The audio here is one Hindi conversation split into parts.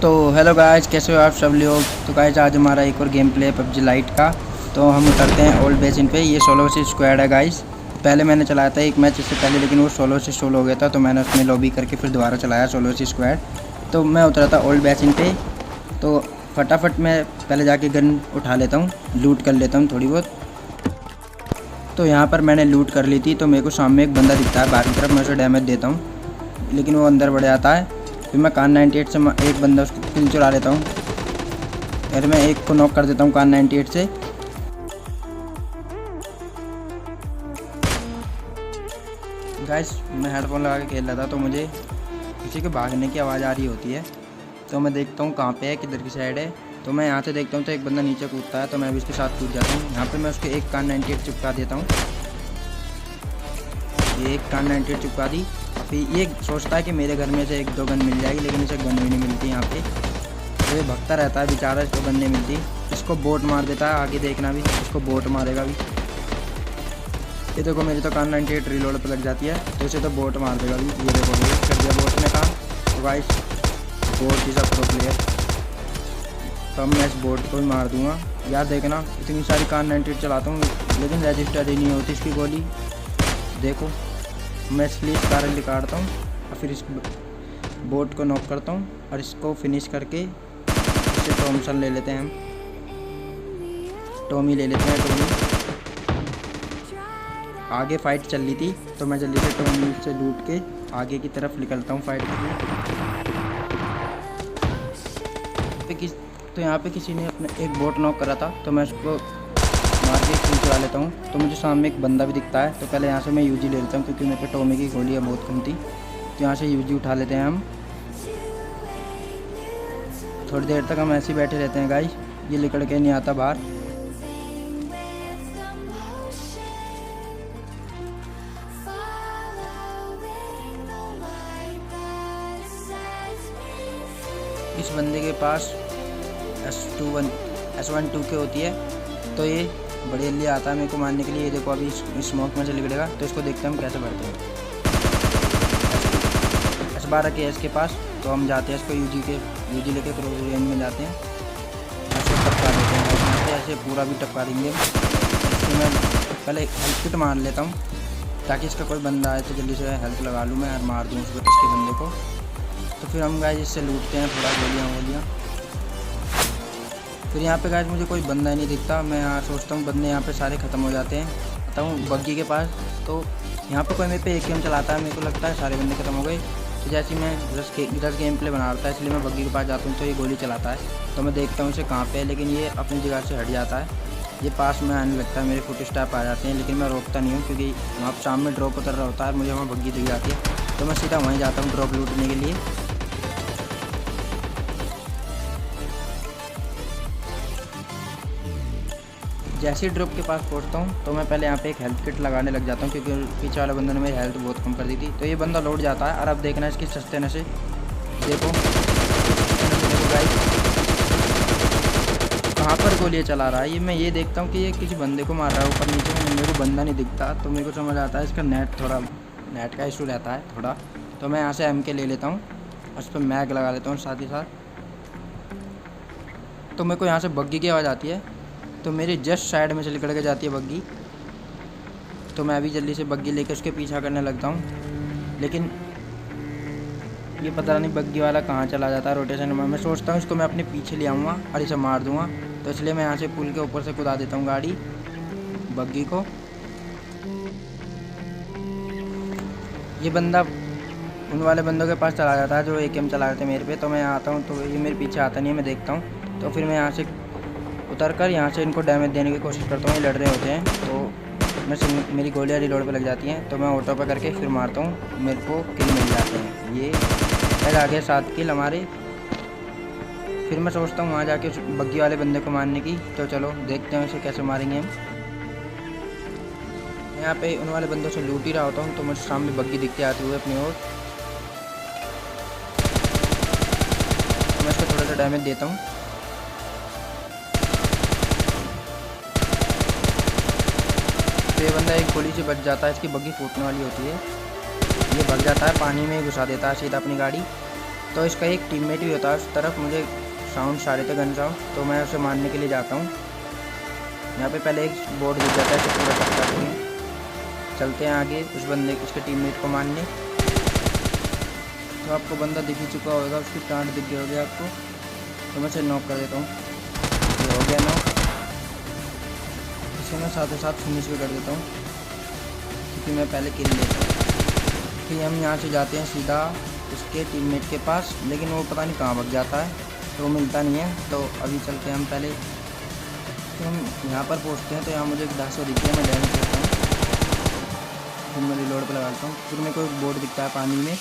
तो हेलो गाइस, कैसे हो आप सब लोग। तो गाइस आज हमारा एक और गेम प्ले पबजी लाइट का। तो हम उतरते हैं ओल्ड बेसिन पे। ये सोलो से स्क्वाड है गाइस। पहले मैंने चलाया था एक मैच इससे पहले, लेकिन वो सोलो से सोलो हो गया था, तो मैंने उसमें लॉबी करके फिर दोबारा चलाया सोलो से स्क्वाड। तो मैं उतरा था ओल्ड बेसिन पे। तो फटाफट मैं पहले जाके गन उठा लेता हूँ, लूट कर लेता हूँ थोड़ी बहुत। तो यहाँ पर मैंने लूट कर ली थी। तो मेरे को सामने एक बंदा दिखता है बाहर की तरफ, मैं उसे डैमेज देता हूँ, लेकिन वो अंदर बढ़ जाता है। फिर मैं कान 98 से एक बंदा उसको किल चुरा लेता हूँ। फिर मैं एक को नॉक कर देता हूँ कान 98 से। गाइस मैं हेडफोन लगा के खेल रहा था, तो मुझे किसी के भागने की आवाज़ आ रही होती है। तो मैं देखता हूँ कहाँ पे है, किधर की साइड है। तो मैं यहाँ से देखता हूँ तो एक बंदा नीचे कूदता है, तो मैं भी उसके साथ कूद जाता हूँ। यहाँ पे मैं उसके एक कान 98 चिपका देता हूँ। ये एक कान 98 चिपका दी। फिर ये सोचता है कि मेरे घर में से एक दो गन मिल जाएगी, लेकिन इसे गन भी नहीं मिलती यहाँ पे। तो ये भगता रहता है बेचारा, इसको गन नहीं मिलती। इसको बोट मार देता है, आगे देखना भी, इसको बोट मारेगा भी। ये देखो मेरी तो कान 98 रिलोड पे लग जाती है, तो इसे तो बोट मार देगा भी। ये देखो ये कर दिया बोट ने काम। तो guys boat is a pro player. तो अब मैं इस बोट को ही मार दूंगा। यार देखना इतनी सारी कान 98 चलाता हूँ, लेकिन रजिस्टर ही नहीं होती इसकी गोली। देखो मैं इसलिए इस कारण निकालता हूँ और फिर इस बोट को नॉक करता हूँ और इसको फिनिश करके इससे टॉमसन ले लेते हैं हम। टॉमी ले लेते हैं। टॉमी आगे फाइट चल रही थी, तो मैं जल्दी से टॉमी से लूट के आगे की तरफ निकलता हूँ फाइट के लिए। तो यहाँ पे किसी ने अपने एक बोट नॉक करा था, तो मैं उसको मार के किल चुरा लेता हूँ। तो मुझे सामने एक बंदा भी दिखता है, तो पहले यहाँ से मैं यूजी ले लेता हूँ, क्योंकि मेरे पे टॉमी की गोलियाँ बहुत कम थी। तो यहाँ से यूजी उठा लेते हैं हम। थोड़ी देर तक हम ऐसे ही बैठे रहते हैं गाइस, ये निकल के नहीं आता बाहर। इस बंदे के पास S12 के होती है, तो ये बड़ी जल्दी आता है मेरे को मारने के लिए। ये देखो अभी स्मोक में से निकलेगा, तो इसको देखते हैं हम कैसे बढ़ते हैं। S12 के इसके पास, तो हम जाते हैं इसको यूजी लेके क्लोज रेंज में जाते हैं, ऐसे टपका देते हैं। ऐसे पूरा भी टपका देंगे। इससे मैं पहले हेल्थ किट मार लेता हूँ, ताकि इसका कोई बंदा आए तो जल्दी से हेल्थ लगा लूँ मैं और मार दूँ इसके बंदे को। तो फिर हम गाइस इससे लूटते हैं थोड़ा गोलियाँ। फिर यहाँ पे गाइस मुझे कोई बंदा ही नहीं दिखता। मैं यहाँ सोचता हूँ बंदे यहाँ पे सारे ख़त्म हो जाते हैं। आता हूँ बग्गी के पास, तो यहाँ पे कोई मेरे पे AKM चलाता है। मेरे को लगता है सारे बंदे ख़त्म हो गए। तो जैसे मैं 10 गेम प्ले बना रहा था, इसलिए मैं बग्गी के पास जाता हूँ, तो ये गोली चलाता है। तो मैं देखता हूँ इसे कहाँ पे है, लेकिन ये अपनी जगह से हट जाता है। ये पास में आने लगता है, मेरे फुट स्टेप आ जाते हैं, लेकिन मैं रोकता नहीं हूँ, क्योंकि वहाँ सामने ड्रॉप उतर रहा होता है, मुझे वहाँ बग्गी दिख जाती है। तो मैं सीधा वहीं जाता हूँ ड्रॉप लूटने के लिए। जैसे ही ड्रॉप के पास पहुंचता हूं, तो मैं पहले यहाँ पे एक हेल्थ किट लगाने लग जाता हूं, क्योंकि पीछे वाले बंदे ने मेरी हेल्थ बहुत कम कर दी थी। तो ये बंदा लौट जाता है, और अब देखना इसकी सस्ते नशे। देखो गाइस कहाँ पर गोलियाँ चला रहा है ये। मैं ये देखता हूँ कि ये किसी बंदे को मार रहा है ऊपर नीचे में, मेरे को बंदा नहीं दिखता। तो मेरे को समझ आता है इसका नेट का इशू रहता है थोड़ा। तो मैं यहाँ से MK ले लेता हूँ, उस पर मैग लगा लेता हूँ साथ ही साथ। तो मेरे को यहाँ से बग्गी की आवाज़ आती है, तो मेरे जस्ट साइड में से निकल के जाती है बग्गी। तो मैं अभी जल्दी से बग्गी लेकर उसके पीछा करने लगता हूँ, लेकिन ये पता नहीं बग्गी वाला कहाँ चला जाता है रोटेशन में। मैं सोचता हूँ इसको मैं अपने पीछे ले आऊँगा और इसे मार दूँगा, तो इसलिए मैं यहाँ से पुल के ऊपर से कूदा देता हूँ गाड़ी बग्गी को। ये बंदा उन वाले बंदों के पास चला जाता है जो AKM चला रहे थे मेरे पे। तो मैं आता हूँ, तो ये मेरे पीछे आता नहीं है, मैं देखता हूँ। तो फिर मैं यहाँ से उतर कर यहाँ से इनको डैमेज देने की कोशिश करता हूँ। ये लड़ रहे होते हैं, तो मेरी गोलियाँ रिलोड पे लग जाती हैं, तो मैं ऑटो पे करके फिर मारता हूँ, मेरे को किल मिल जाते हैं। ये तक आगे 7 किल हमारे। फिर मैं सोचता हूँ वहाँ जाके बग्गी वाले बंदे को मारने की। तो चलो देखते हैं उसे कैसे मारेंगे हम। यहाँ पे उन वाले बंदों से लूट ही रहा होता हूँ, तो मुझे सामने बग्गी दिखते आते हुए अपनी ओर। मैं इसको थोड़ा सा डैमेज देता हूँ। तो ये बंदा एक गोली से बच जाता है, इसकी बग्गी फूटने वाली होती है। ये भाग जाता है, पानी में घुसा देता है सीधा अपनी गाड़ी। तो इसका एक टीममेट भी होता है उस तरफ, मुझे साउंड सारे थे गन साउंड, तो मैं उसे मारने के लिए जाता हूँ। यहाँ पे पहले एक बोर्ड दिख जाता है तो पूरा टक करते हैं, चलते हैं आगे उस बंदे उसके टीममेट को मारने। तो आपको बंदा दिख ही चुका होगा, उसकी टाँट दिख गई होगी आपको, तो मैं इसे नॉक कर देता हूँ। ये हो गया नॉक। इसे मैं साथ ही साथ फिनिश भी कर देता हूँ क्योंकि मैं पहले किल लेता हूँ। फिर हम यहाँ से जाते हैं सीधा उसके टीममेट के पास, लेकिन वो पता नहीं कहाँ भाग जाता है, तो वो मिलता नहीं है। तो अभी चलते हैं हम पहले, तो हम यहाँ पर पहुँचते हैं। तो यहाँ मुझे एक ढांचा दिखता है, मैं डैमेज करता हूँ, फिर मैं रिलोड पर लगाता हूँ। फिर मेरे को एक बोर्ड दिखता है पानी में,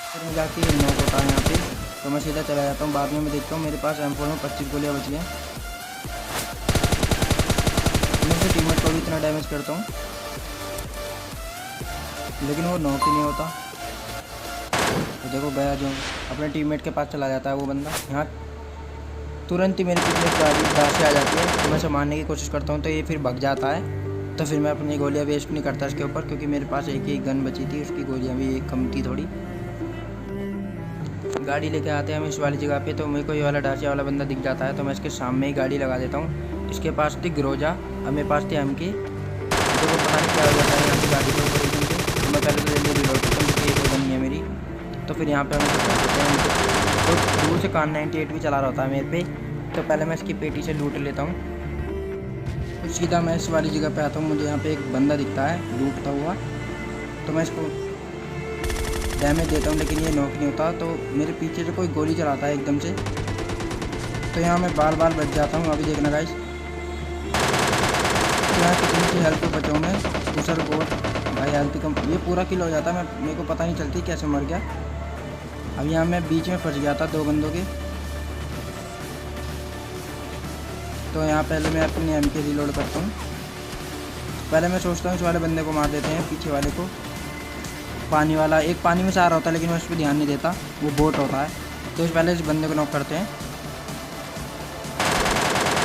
फिर मैं जाके नॉक होता है यहाँ पे, तो मैं सीधा चला जाता हूँ। बाद में मैं देखता हूँ मेरे पास M4 में 25 गोलियाँ बची हैं। मैं उसके टीममेट को भी इतना डैमेज करता हूँ लेकिन वो नॉक ही नहीं होता। तो देखो गया जो अपने टीममेट के पास चला जाता है वो बंदा। यहाँ तुरंत ही मेरे पीछे गाड़ी से आ जाती है, तो मैं उसे मारने की कोशिश करता हूँ, तो ये फिर भाग जाता है। तो फिर मैं अपनी गोलियाँ वेस्ट नहीं करता इसके ऊपर, क्योंकि मेरे पास एक ही गन बची थी, उसकी गोलियाँ भी कम थी थोड़ी। गाड़ी लेके आते हैं हम इस वाली जगह पे, तो मेरे को ये वाला ढांचा वाला बंदा दिख जाता है, तो मैं इसके सामने ही गाड़ी लगा देता हूँ। इसके पास थी ग्रोजा और मेरे पास थी MK, तो वो पता नहीं क्या हो जाता है यहाँ की गाड़ी के ऊपर एकदम से। तो मैं पहले तो जल्दी रिलोड करता हूँ क्योंकि एक गन है मेरी। तो फिर यहाँ पे हम देते हैं, तो दूर से कान 98 भी चला रहा होता है मेरे पे, तो पहले मैं इसकी पेटी से लूट लेता हूँ। फिर सीधा मैं इस वाली जगह पे आता हूँ, मुझे यहाँ पे एक बंदा दिखता है लूटता हुआ, तो मैं इसको डैमेज देता हूँ, लेकिन ये नॉक नहीं होता। तो मेरे पीछे से कोई गोली चलाता है एकदम से, तो यहाँ मैं बार बार बच जाता हूँ। अभी देखना गाइस, तो यहाँ कितनी सी हेल्प पे बचा हूँ मैं। दूसरा गोल भाई हेल्थ कम, ये पूरा किल हो जाता है, मैं मेरे को पता नहीं चलती कैसे मर गया। अब यहाँ मैं बीच में फंस गया था दो बंदों के, तो यहाँ पहले मैं अपनी MK रिलोड करता हूँ। पहले मैं सोचता हूँ इस वाले बंदे को मार देते हैं, पीछे वाले को, पानी वाला एक पानी में से आ रहा होता है, लेकिन मैं उस पर ध्यान नहीं देता, वो बोट होता है। तो इस पहले इस बंदे को नॉक करते हैं,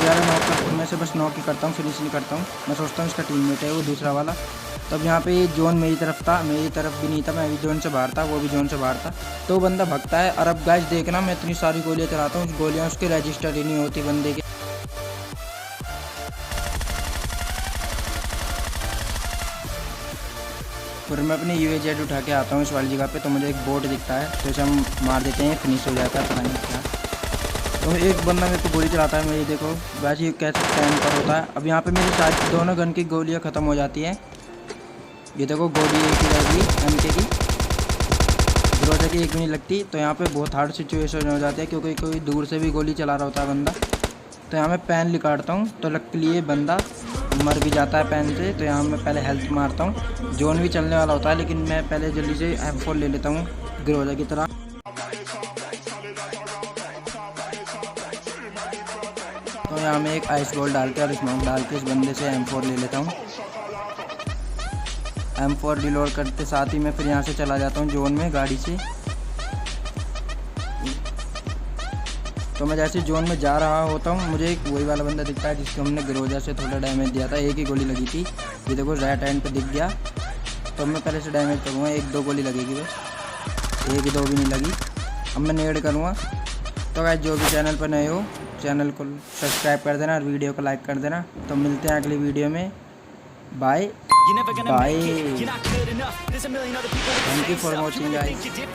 यार नॉक करता हूँ, मैं से बस नॉक ही करता हूँ, फिनिश नहीं करता हूँ। मैं सोचता हूँ इसका टीममेट है वो दूसरा वाला। तब यहाँ पे जोन मेरी तरफ था, मेरी तरफ भी नहीं था, मैं भी जोन से बाहर था, वो भी जोन से बाहर था, तो बंदा भगता है। और अब गाइस देखना, मैं इतनी सारी गोलियाँ चलाता हूँ, उस गोलियाँ उसके रजिस्टर ही नहीं होती बंदे के। फिर मैं अपनी UAZ उठा के आता हूँ इस वाली जगह पे, तो मुझे एक बोट दिखता है, तो इसे हम मार देते हैं, फिनिश हो जाता है, पता नहीं क्या। तो एक बंदा मेरे को गोली चलाता है, मेरी देखो वैसे ये कैसे टाइम पर होता है। अब यहाँ पे मेरी सारी दोनों गन की गोलियाँ ख़त्म हो जाती हैं। ये देखो गोली एक ही रहेगी MK की, ग्रोजा की एक भी नहीं लगती। तो यहाँ पे बहुत हार्ड सिचुएशन हो जाती है, क्योंकि कोई दूर से भी गोली चला रहा होता है बंदा। तो यहाँ मैं पैन निकालता हूँ, तो लकीली ये बंदा मर भी जाता है पैन से। तो यहाँ मैं पहले हेल्थ मारता हूँ, जोन भी चलने वाला होता है, लेकिन मैं पहले जल्दी से M4 ले लेता हूँ ग्रोजा की तरह। तो यहाँ मैं एक आइस गोल्ड डाल के और स्मोक डाल के इस बंदे से M4 ले लेता हूँ। M4 रिलोड करते साथ ही मैं फिर यहाँ से चला जाता हूँ जोन में गाड़ी से। तो मैं जैसे जोन में जा रहा होता हूँ, मुझे एक वही वाला बंदा दिखता है जिसको हमने ग्रोजा से थोड़ा डैमेज दिया था, एक ही गोली लगी थी। ये देखो राइट हैंड पे दिख गया, तो मैं पहले से डैमेज करूँगा, एक दो गोली लगेगी बस, एक दो भी नहीं लगी। अब मैं नेड करूँगा। तो गाइस जो भी चैनल पर नए हो, चैनल को सब्सक्राइब कर देना और वीडियो को लाइक कर देना। तो मिलते हैं अगली वीडियो में, bye bye. Thank you for watching guys.